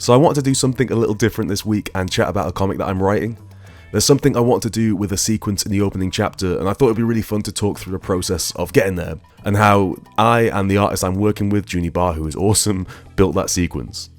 So I wanted to do something a little different this week and chat about a comic that I'm writing. There's something I want to do with a sequence in the opening chapter, and I thought it'd be really fun to talk through the process of getting there, and how I and the artist I'm working with, Juni Ba, who is awesome, built that sequence.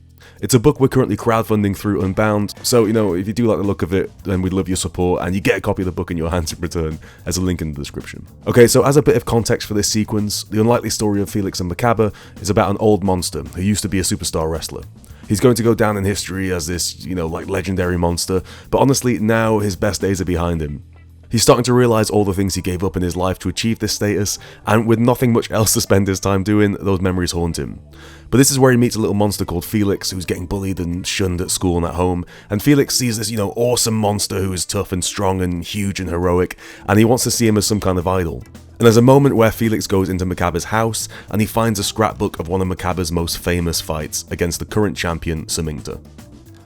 It's a book we're currently crowdfunding through Unbound, so if you do like the look of it, then we'd love your support, and you get a copy of the book in your hands in return. There's a link in the description. Okay, so as a bit of context for this sequence, the unlikely story of Felix and Macabber is about an old monster who used to be a superstar wrestler. He's going to go down in history as this, legendary monster, but honestly, now his best days are behind him. He's starting to realise all the things he gave up in his life to achieve this status, and with nothing much else to spend his time doing, those memories haunt him. But this is where he meets a little monster called Felix, who's getting bullied and shunned at school and at home, and Felix sees this, awesome monster who is tough and strong and huge and heroic, and he wants to see him as some kind of idol. And there's a moment where Felix goes into Macabber's house, and he finds a scrapbook of one of Macabber's most famous fights against the current champion, Samingta.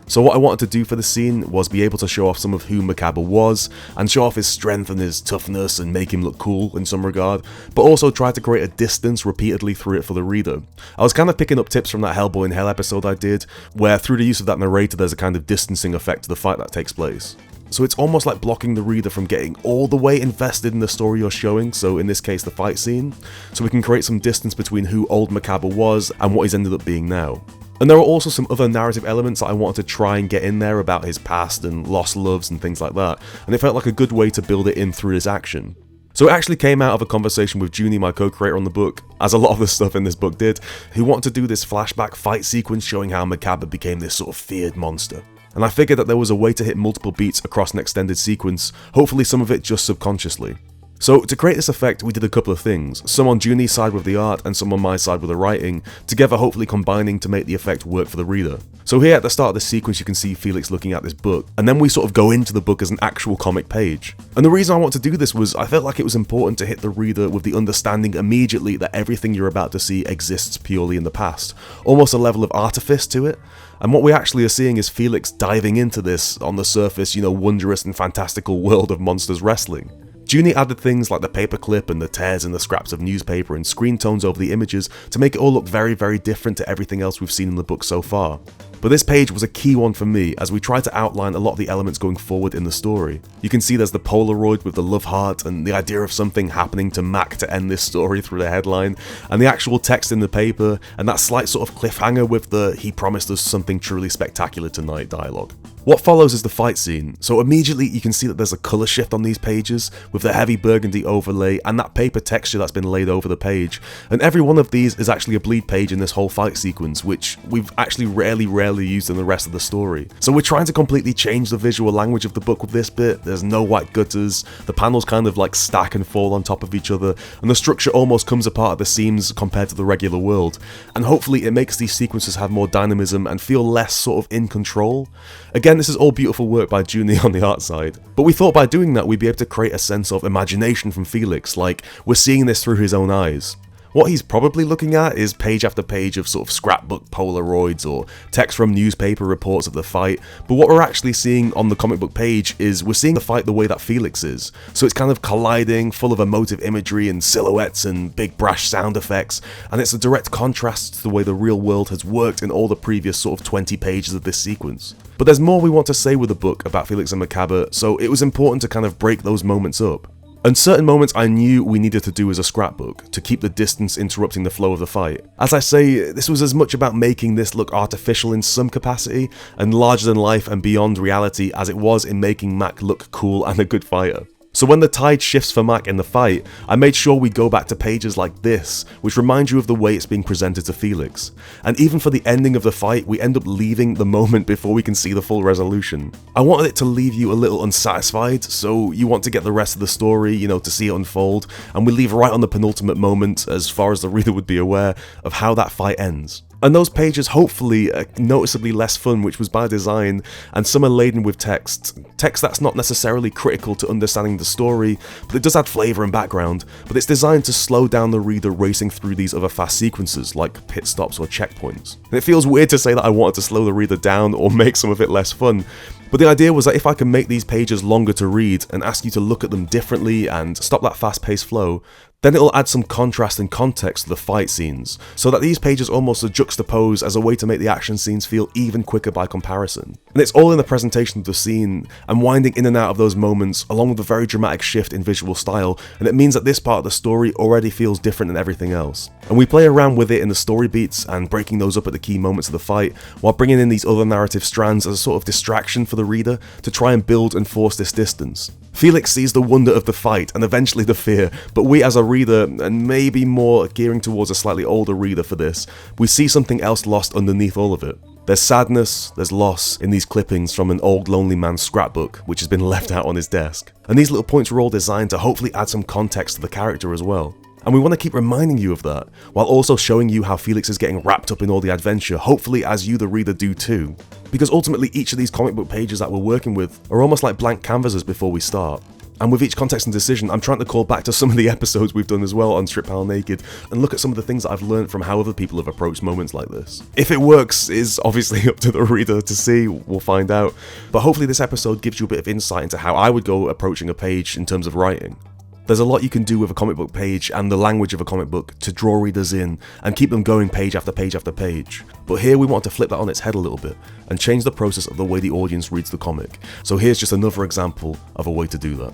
So what I wanted to do for the scene was be able to show off some of who Macabber was, and show off his strength and his toughness and make him look cool in some regard, but also try to create a distance repeatedly through it for the reader. I was kind of picking up tips from that Hellboy in Hell episode I did, where through the use of that narrator there's a kind of distancing effect to the fight that takes place. So it's almost like blocking the reader from getting all the way invested in the story you're showing, so in this case the fight scene, so we can create some distance between who old Macabber was and what he's ended up being now. And there are also some other narrative elements that I wanted to try and get in there about his past and lost loves and things like that, and it felt like a good way to build it in through his action. So it actually came out of a conversation with Juni, my co-creator on the book, as a lot of the stuff in this book did, who wanted to do this flashback fight sequence showing how Macabber became this sort of feared monster. And I figured that there was a way to hit multiple beats across an extended sequence, hopefully some of it just subconsciously. So to create this effect, we did a couple of things, some on Juni's side with the art and some on my side with the writing, together hopefully combining to make the effect work for the reader. So here at the start of the sequence you can see Felix looking at this book, and then we sort of go into the book as an actual comic page. And the reason I want to do this was I felt like it was important to hit the reader with the understanding immediately that everything you're about to see exists purely in the past, almost a level of artifice to it. And what we actually are seeing is Felix diving into this, on the surface, wondrous and fantastical world of monsters wrestling. Juni added things like the paperclip and the tears in the scraps of newspaper and screen tones over the images to make it all look very, very different to everything else we've seen in the book so far. But this page was a key one for me as we tried to outline a lot of the elements going forward in the story. You can see there's the Polaroid with the love heart and the idea of something happening to Mac to end this story through the headline, and the actual text in the paper, and that slight sort of cliffhanger with the "he promised us something truly spectacular tonight" dialogue. What follows is the fight scene, so immediately you can see that there's a colour shift on these pages, with the heavy burgundy overlay and that paper texture that's been laid over the page, and every one of these is actually a bleed page in this whole fight sequence, which we've actually rarely used in the rest of the story. So we're trying to completely change the visual language of the book with this bit. There's no white gutters, the panels kind of like stack and fall on top of each other, and the structure almost comes apart at the seams compared to the regular world, and hopefully it makes these sequences have more dynamism and feel less sort of in control. Again, this is all beautiful work by Juni on the art side, but we thought by doing that we'd be able to create a sense of imagination from Felix, like we're seeing this through his own eyes. What he's probably looking at is page after page of sort of scrapbook Polaroids or text from newspaper reports of the fight, but what we're actually seeing on the comic book page is we're seeing the fight the way that Felix is. So it's kind of colliding, full of emotive imagery and silhouettes and big brash sound effects, and it's a direct contrast to the way the real world has worked in all the previous sort of 20 pages of this sequence. But there's more we want to say with the book about Felix and Macabber, so it was important to kind of break those moments up. And certain moments I knew we needed to do as a scrapbook, to keep the distance interrupting the flow of the fight. As I say, this was as much about making this look artificial in some capacity, and larger than life and beyond reality as it was in making Mac look cool and a good fighter. So when the tide shifts for Mac in the fight, I made sure we go back to pages like this, which remind you of the way it's being presented to Felix. And even for the ending of the fight, we end up leaving the moment before we can see the full resolution. I wanted it to leave you a little unsatisfied, so you want to get the rest of the story, to see it unfold, and we leave right on the penultimate moment, as far as the reader would be aware, of how that fight ends. And those pages hopefully are noticeably less fun, which was by design, and some are laden with text that's not necessarily critical to understanding the story, but it does add flavour and background, but it's designed to slow down the reader racing through these other fast sequences, like pit stops or checkpoints. And it feels weird to say that I wanted to slow the reader down or make some of it less fun, but the idea was that if I can make these pages longer to read and ask you to look at them differently and stop that fast-paced flow, Then it'll add some contrast and context to the fight scenes, so that these pages almost juxtapose as a way to make the action scenes feel even quicker by comparison. And it's all in the presentation of the scene, and winding in and out of those moments, along with a very dramatic shift in visual style, and it means that this part of the story already feels different than everything else. And we play around with it in the story beats, and breaking those up at the key moments of the fight, while bringing in these other narrative strands as a sort of distraction for the reader to try and build and force this distance. Felix sees the wonder of the fight and eventually the fear, but we as a reader, and maybe more gearing towards a slightly older reader for this, we see something else lost underneath all of it. There's sadness, there's loss in these clippings from an old lonely man's scrapbook, which has been left out on his desk. And these little points were all designed to hopefully add some context to the character as well. And we want to keep reminding you of that, while also showing you how Felix is getting wrapped up in all the adventure, hopefully as you the reader do too. Because ultimately each of these comic book pages that we're working with are almost like blank canvases before we start. And with each context and decision, I'm trying to call back to some of the episodes we've done as well on Strip Panel Naked, and look at some of the things that I've learned from how other people have approached moments like this. If it works is obviously up to the reader to see, we'll find out. But hopefully this episode gives you a bit of insight into how I would go approaching a page in terms of writing. There's a lot you can do with a comic book page and the language of a comic book to draw readers in and keep them going page after page after page. But here we want to flip that on its head a little bit and change the process of the way the audience reads the comic. So here's just another example of a way to do that.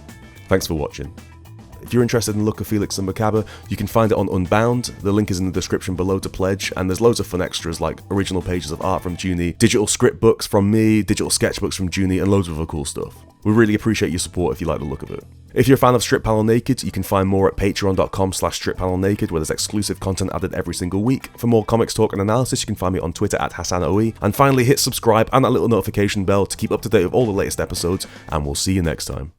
Thanks for watching. If you're interested in the look of Felix and Macabber, you can find it on Unbound, the link is in the description below to pledge, and there's loads of fun extras like original pages of art from Juni, digital script books from me, digital sketchbooks from Juni, and loads of other cool stuff. We really appreciate your support if you like the look of it. If you're a fan of Strip Panel Naked, you can find more at patreon.com/strippanelnaked, where there's exclusive content added every single week. For more comics talk and analysis, you can find me on Twitter at HassanOE. And finally, hit subscribe and that little notification bell to keep up to date with all the latest episodes, and we'll see you next time.